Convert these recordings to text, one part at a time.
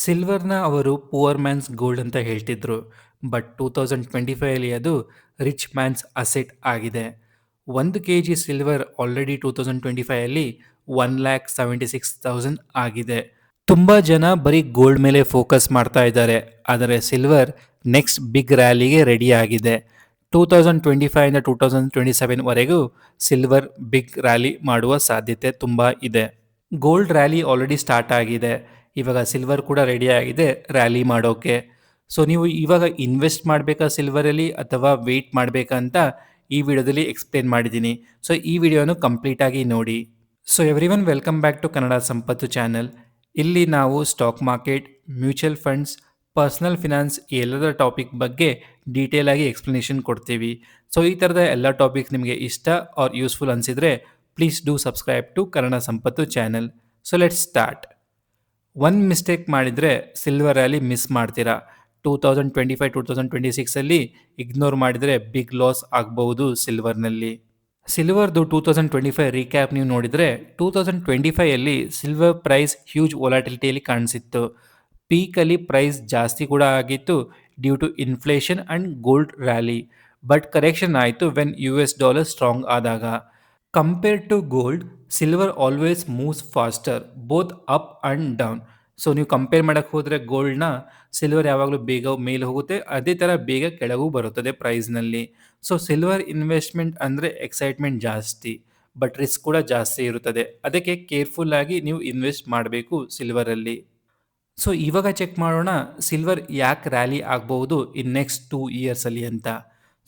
ಸಿಲ್ವರ್‌ನ ಅವರು poor mans gold ಅಂತ ಹೇಳ್ತಿದ್ರು. ಬಟ್ 2025 ಅಲ್ಲಿ ಅದು ರಿಚ್ ಮ್ಯಾನ್ಸ್ ಅಸೆಟ್ ಆಗಿದೆ. 1 ಕೆಜಿ ಸಿಲ್ವರ್ ಆಲ್ರೆಡಿ 2025 ಅಲ್ಲಿ 1,76,000 ಆಗಿದೆ. ತುಂಬಾ ಜನ ಬರೀ ಗೋಲ್ಡ್ ಮೇಲೆ ಫೋಕಸ್ ಮಾಡ್ತಾ ಇದ್ದಾರೆ. ಆದರೆ ಸಿಲ್ವರ್ ನೆಕ್ಸ್ಟ್ ಬಿಗ್ ರ್ಯಾಲಿಗೆ ರೆಡಿ ಆಗಿದೆ. 2025 ಇಂದ 2027 ವರೆಗೂ ಸಿಲ್ವರ್ ಬಿಗ್ ರ್ಯಾಲಿ ಮಾಡುವ ಸಾಧ್ಯತೆ ತುಂಬಾ ಇದೆ. ಗೋಲ್ಡ್ ರ್ಯಾಲಿ ಆಲ್ರೆಡಿ ಸ್ಟಾರ್ಟ್ ಆಗಿದೆ. ಇವಾಗ ಸಿಲ್ವರ್ ಕೂಡ ರೆಡಿ ಆಗಿದೆ ರ್ಯಾಲಿ ಮಾಡೋಕೆ. ಸೊ ನೀವು ಇವಾಗ ಇನ್ವೆಸ್ಟ್ ಮಾಡಬೇಕಾ ಸಿಲ್ವರಲ್ಲಿ ಅಥವಾ ವೆಯ್ಟ್ ಮಾಡಬೇಕಾ ಅಂತ ಈ ವಿಡಿಯೋದಲ್ಲಿ ಎಕ್ಸ್ಪ್ಲೇನ್ ಮಾಡಿದ್ದೀನಿ. ಸೊ ಈ ವಿಡಿಯೋನು ಕಂಪ್ಲೀಟಾಗಿ ನೋಡಿ. So everyone welcome back to Kannada Sampattu channel. ಇಲ್ಲಿ ನಾವು stock market, mutual funds, personal finance ಈ ಎಲ್ಲದರ ಟಾಪಿಕ್ ಬಗ್ಗೆ ಡೀಟೇಲ್ ಆಗಿ ಎಕ್ಸ್ಪ್ಲನೇಷನ್ ಕೊಡ್ತೀವಿ. ಸೊ ಈ ಥರದ ಎಲ್ಲ ಟಾಪಿಕ್ಸ್ ನಿಮಗೆ ಇಷ್ಟ ಆರ್ ಯೂಸ್ಫುಲ್ ಅನಿಸಿದರೆ please do subscribe to Kannada Sampattu channel. So let's start. ಒಂದು ಮಿಸ್ಟೇಕ್ ಮಾಡಿದರೆ ಸಿಲ್ವರ್ ರ್ಯಾಲಿ ಮಿಸ್ ಮಾಡ್ತೀರಾ. 2025-2026 ಇಗ್ನೋರ್ ಮಾಡಿದರೆ ಬಿಗ್ ಲಾಸ್ ಆಗಬಹುದು ಸಿಲ್ವರ್ನಲ್ಲಿ. ಸಿಲ್ವರ್ದು 2025 ರೀಕ್ಯಾಪ್ ನೀವು ನೋಡಿದರೆ 2025 ಸಿಲ್ವರ್ ಪ್ರೈಸ್ ಹ್ಯೂಜ್ ವೊಲಾಟಿಲಿಟಿಯಲ್ಲಿ ಕಾಣಿಸಿತ್ತು. ಪೀಕಲ್ಲಿ ಪ್ರೈಸ್ ಜಾಸ್ತಿ ಕೂಡ ಆಗಿತ್ತು due to inflation and gold rally. But correction ಆಯಿತು ವೆನ್ US$ ಸ್ಟ್ರಾಂಗ್ ಆದಾಗ. Compared to gold, silver always moves faster both up and down. So ನೀವು ಕಂಪೇರ್ ಮಾಡೋಕ್ಕೆ ಹೋದರೆ ಗೋಲ್ಡ್ನ, ಸಿಲ್ವರ್ ಯಾವಾಗಲೂ ಬೇಗ ಮೇಲೆ ಹೋಗುತ್ತೆ, ಅದೇ ಥರ ಬೇಗ ಕೆಳಗೂ ಬರುತ್ತದೆ ಪ್ರೈಸ್ನಲ್ಲಿ. ಸೊ ಸಿಲ್ವರ್ ಇನ್ವೆಸ್ಟ್ಮೆಂಟ್ ಅಂದರೆ ಎಕ್ಸೈಟ್ಮೆಂಟ್ ಜಾಸ್ತಿ, ಬಟ್ ರಿಸ್ಕ್ ಕೂಡ ಜಾಸ್ತಿ ಇರುತ್ತದೆ. ಅದಕ್ಕೆ ಕೇರ್ಫುಲ್ಲಾಗಿ ನೀವು ಇನ್ವೆಸ್ಟ್ ಮಾಡಬೇಕು ಸಿಲ್ವರಲ್ಲಿ. ಸೊ ಇವಾಗ ಚೆಕ್ ಮಾಡೋಣ ಸಿಲ್ವರ್ ಯಾಕೆ ರ್ಯಾಲಿ ಆಗ್ಬೋದು ಇನ್ ನೆಕ್ಸ್ಟ್ 2 ಇಯರ್ಸಲ್ಲಿ ಅಂತ.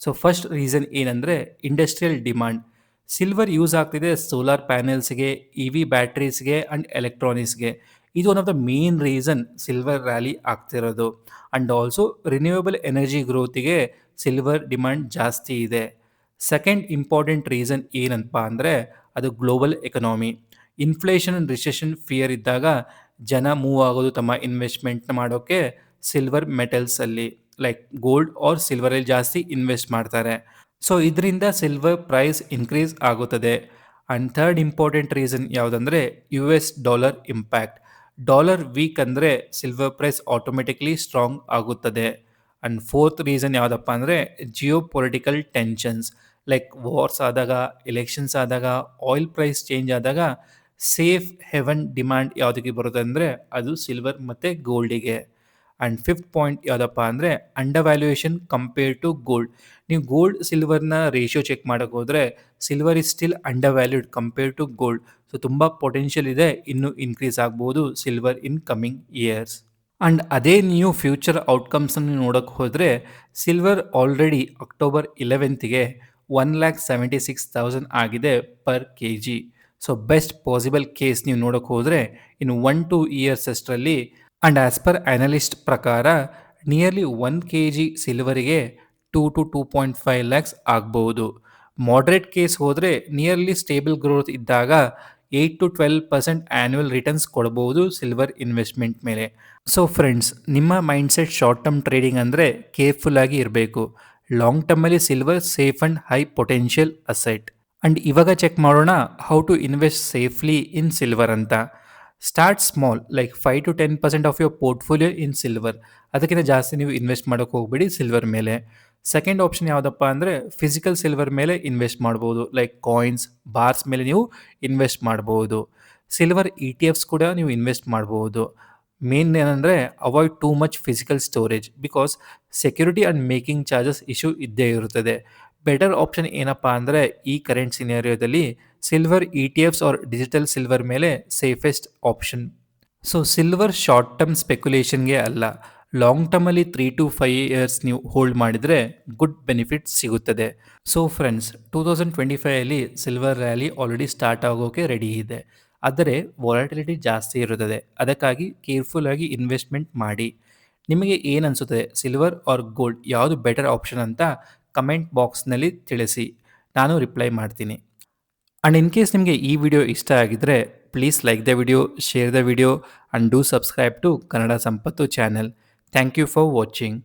ಸೊ ಫಸ್ಟ್ ರೀಸನ್ ಏನಂದರೆ ಇಂಡಸ್ಟ್ರಿಯಲ್ ಡಿಮಾಂಡ್. ಸಿಲ್ವರ್ ಯೂಸ್ ಆಗ್ತಿದೆ ಸೋಲಾರ್ ಪ್ಯಾನೆಲ್ಸ್ಗೆ, EV ಬ್ಯಾಟ್ರೀಸ್ಗೆ ಆ್ಯಂಡ್ ಎಲೆಕ್ಟ್ರಾನಿಕ್ಸ್ಗೆ. ಇದು one of the main reason silver rally ಆಗ್ತಿರೋದು. ಆ್ಯಂಡ್ ಆಲ್ಸೋ ರಿನ್ಯೂಯಬಲ್ ಎನರ್ಜಿ ಗ್ರೋತಿಗೆ ಸಿಲ್ವರ್ ಡಿಮಾಂಡ್ ಜಾಸ್ತಿ ಇದೆ. ಸೆಕೆಂಡ್ ಇಂಪಾರ್ಟೆಂಟ್ ರೀಸನ್ ಏನಪ್ಪ ಅಂದರೆ ಅದು global economy. Inflation and recession fear ಇದ್ದಾಗ ಜನ ಮೂವ್ ಆಗೋದು ತಮ್ಮ ಇನ್ವೆಸ್ಟ್ಮೆಂಟ್ನ ಮಾಡೋಕ್ಕೆ ಸಿಲ್ವರ್ ಮೆಟಲ್ಸಲ್ಲಿ ಲೈಕ್ ಗೋಲ್ಡ್ ಆರ್ ಸಿಲ್ವರಲ್ಲಿ ಜಾಸ್ತಿ ಇನ್ವೆಸ್ಟ್ ಮಾಡ್ತಾರೆ. ಸೊ ಇದರಿಂದ ಸಿಲ್ವರ್ ಪ್ರೈಸ್ ಇನ್ಕ್ರೀಸ್ ಆಗುತ್ತದೆ. ಆ್ಯಂಡ್ ಥರ್ಡ್ ಇಂಪಾರ್ಟೆಂಟ್ ರೀಸನ್ ಯಾವುದಂದರೆ US$ ಇಂಪ್ಯಾಕ್ಟ್. ಡಾಲರ್ ವೀಕ್ ಅಂದರೆ ಸಿಲ್ವರ್ ಪ್ರೈಸ್ ಆಟೋಮೆಟಿಕ್ಲಿ ಸ್ಟ್ರಾಂಗ್ ಆಗುತ್ತದೆ. ಆ್ಯಂಡ್ ಫೋರ್ತ್ ರೀಸನ್ ಯಾವುದಪ್ಪ ಅಂದರೆ geopolitical tensions like wars ಆದಾಗ, ಎಲೆಕ್ಷನ್ಸ್ ಆದಾಗ, ಆಯಿಲ್ ಪ್ರೈಸ್ ಚೇಂಜ್ ಆದಾಗ ಸೇಫ್ ಹೆವನ್ ಡಿಮ್ಯಾಂಡ್ ಯಾವುದಕ್ಕೆ ಬರುತ್ತೆ ಅಂದರೆ ಅದು ಸಿಲ್ವರ್ ಮತ್ತು ಗೋಲ್ಡಿಗೆ. ಆ್ಯಂಡ್ ಫಿಫ್ತ್ ಪಾಯಿಂಟ್ ಯಾವುದಪ್ಪ ಅಂದರೆ undervaluation compare to gold. ನೀವು ಗೋಲ್ಡ್ ಸಿಲ್ವರ್ನ ರೇಷಿಯೋ ಚೆಕ್ ಮಾಡೋಕ್ಕೆ ಹೋದರೆ silver is still undervalued compare to gold. So ತುಂಬ ಪೊಟೆನ್ಷಿಯಲ್ ಇದೆ, ಇನ್ನೂ ಇನ್ಕ್ರೀಸ್ ಆಗ್ಬೋದು silver in coming years. And ಅದೇ ನೀವು ಫ್ಯೂಚರ್ ಔಟ್ಕಮ್ಸನ್ನು ನೋಡೋಕ್ಕೆ ಹೋದರೆ ಸಿಲ್ವರ್ ಆಲ್ರೆಡಿ October 11ಗೆ 1,76,000 ಆಗಿದೆ per kg. So best possible case ನೀವು ನೋಡೋಕ್ಕೆ ಹೋದರೆ ಇನ್ 1-2 ಇಯರ್ಸ್ ಅಷ್ಟರಲ್ಲಿ. ಆ್ಯಂಡ್ ಆ್ಯಸ್ ಪರ್ ಅನಲಿಸ್ಟ್ ಪ್ರಕಾರ ನಿಯರ್ಲಿ 1 kg ಸಿಲ್ವರಿಗೆ 2-2.5 lakhs ಆಗ್ಬೋದು. ಮಾಡ್ರೇಟ್ ಕೇಸ್ ಹೋದರೆ ನಿಯರ್ಲಿ ಸ್ಟೇಬಲ್ ಗ್ರೋತ್ ಇದ್ದಾಗ 8-12% ಆ್ಯನ್ಯುವಲ್ ರಿಟರ್ನ್ಸ್ ಕೊಡ್ಬೋದು ಸಿಲ್ವರ್ ಇನ್ವೆಸ್ಟ್ಮೆಂಟ್ ಮೇಲೆ. ಸೊ ಫ್ರೆಂಡ್ಸ್, ನಿಮ್ಮ ಮೈಂಡ್ಸೆಟ್ ಶಾರ್ಟ್ ಟರ್ಮ್ ಟ್ರೇಡಿಂಗ್ ಅಂದರೆ ಕೇರ್ಫುಲ್ಲಾಗಿ ಇರಬೇಕು. ಲಾಂಗ್ ಟರ್ಮಲ್ಲಿ silver safe and high potential asset. And ಇವಾಗ ಚೆಕ್ ಮಾಡೋಣ how to invest safely in silver ಅಂತ. Start small like 5-10% of your portfolio in silver. ಅದಕ್ಕಿಂತ ಜಾಸ್ತಿ ನೀವು ಇನ್ವೆಸ್ಟ್ ಮಾಡೋಕ್ಕೆ ಹೋಗ್ಬೇಡಿ ಸಿಲ್ವರ್ ಮೇಲೆ. ಸೆಕೆಂಡ್ ಆಪ್ಷನ್ ಯಾವುದಪ್ಪ ಅಂದರೆ ಫಿಸಿಕಲ್ ಸಿಲ್ವರ್ ಮೇಲೆ ಇನ್ವೆಸ್ಟ್ ಮಾಡ್ಬೋದು ಲೈಕ್ ಕಾಯಿನ್ಸ್, ಬಾರ್ಸ್ ಮೇಲೆ ನೀವು ಇನ್ವೆಸ್ಟ್ ಮಾಡ್ಬೋದು. ಸಿಲ್ವರ್ ETFs ಕೂಡ ನೀವು ಇನ್ವೆಸ್ಟ್ ಮಾಡ್ಬೋದು. ಮೇನ್ ಏನಂದರೆ avoid too much physical storage because security and making charges issue ಇದ್ದೇ ಇರುತ್ತದೆ. ಬೆಟರ್ ಆಪ್ಷನ್ ಏನಪ್ಪ ಅಂದರೆ ಈ ಕರೆಂಟ್ ಸಿನಾರಿಯೋದಲ್ಲಿ silver ETFs or digital silver ಮೇಲೆ safest option. So silver short term ಸ್ಪೆಕ್ಯುಲೇಷನ್ಗೆ ಅಲ್ಲ, ಲಾಂಗ್ ಟರ್ಮಲ್ಲಿ 3-5 ಇಯರ್ಸ್ ನೀವು ಹೋಲ್ಡ್ ಮಾಡಿದರೆ ಗುಡ್ ಬೆನಿಫಿಟ್ ಸಿಗುತ್ತದೆ. So friends, 2025 silver rally already start ಆಗೋಕೆ ರೆಡಿ ಇದೆ. ಆದರೆ ವಾಲಟಿಲಿಟಿ ಜಾಸ್ತಿ ಇರುತ್ತದೆ, ಅದಕ್ಕಾಗಿ ಕೇರ್ಫುಲ್ಲಾಗಿ ಇನ್ವೆಸ್ಟ್ಮೆಂಟ್ ಮಾಡಿ. ನಿಮಗೆ ಏನು ಅನಿಸುತ್ತದೆ ಸಿಲ್ವರ್ ಆರ್ ಗೋಲ್ಡ್ ಯಾವುದು ಬೆಟರ್ ಆಪ್ಷನ್ ಅಂತ ಕಮೆಂಟ್ ಬಾಕ್ಸ್ನಲ್ಲಿ ತಿಳಿಸಿ, ನಾನು ರಿಪ್ಲೈ ಮಾಡ್ತೀನಿ. ಆ್ಯಂಡ್ ಇನ್ ಕೇಸ್ ನಿಮಗೆ ಈ ವಿಡಿಯೋ ಇಷ್ಟ ಆಗಿದ್ದರೆ please like the video, share the video and do subscribe to Kannada Sampattu channel. Thank you for watching.